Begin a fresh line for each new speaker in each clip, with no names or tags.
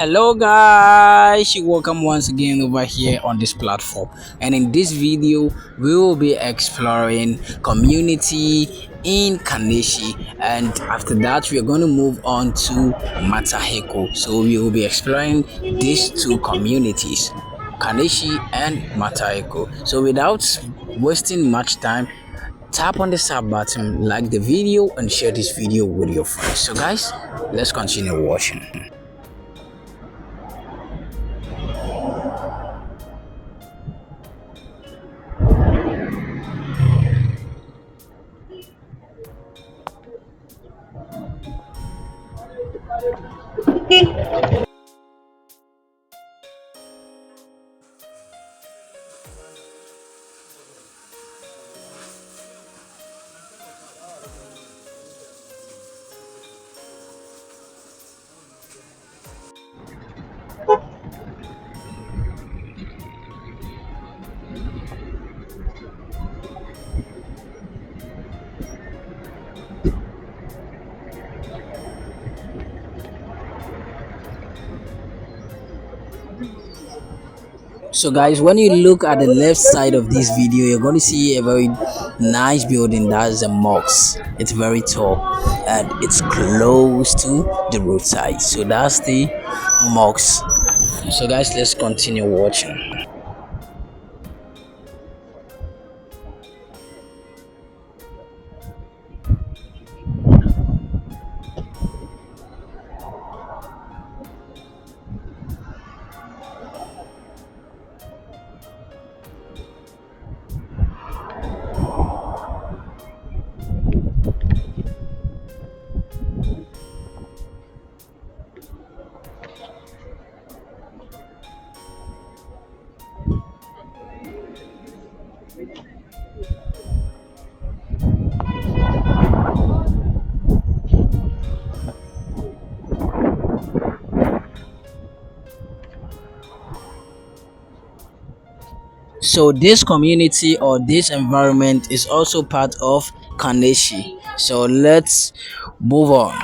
Hello guys, welcome once again over here on this platform, and in this video we will be exploring community in Kaneshie, and after that we are going to move on to Mataheko. So we will be exploring these two communities, Kaneshie and Mataheko. So without wasting much time, tap on the sub button, like the video and share this video with your friends. So guys, let's continue watching. So guys, when you look at the left side of this video, you're going to see a very nice building. That's a mosque. It's very tall and it's close to the roadside. So that's the mosque. So guys, let's continue watching. So this community or this environment is also part of Kaneshie. So let's move on.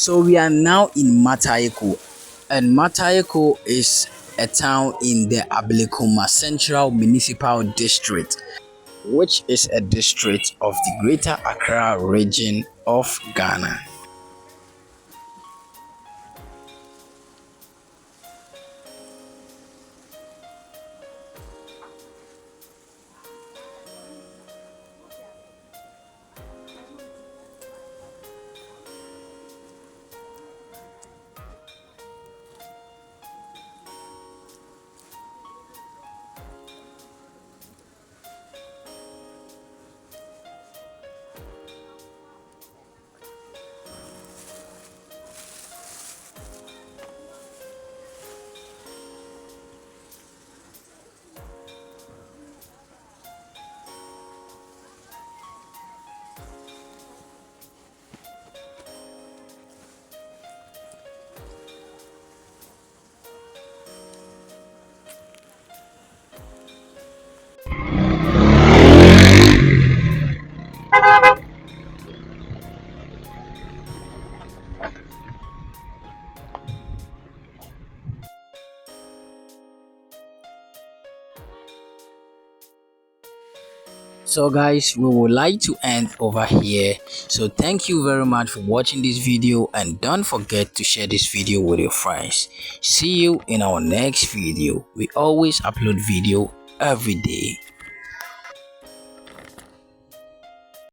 So we are now in Mataheko, and Mataheko is a town in the Ablekuma Central Municipal District, which is a district of the Greater Accra region of Ghana. So guys, we would like to end over here. So thank you very much for watching this video, and don't forget to share this video with your friends. See you in our next video. We always upload video every day.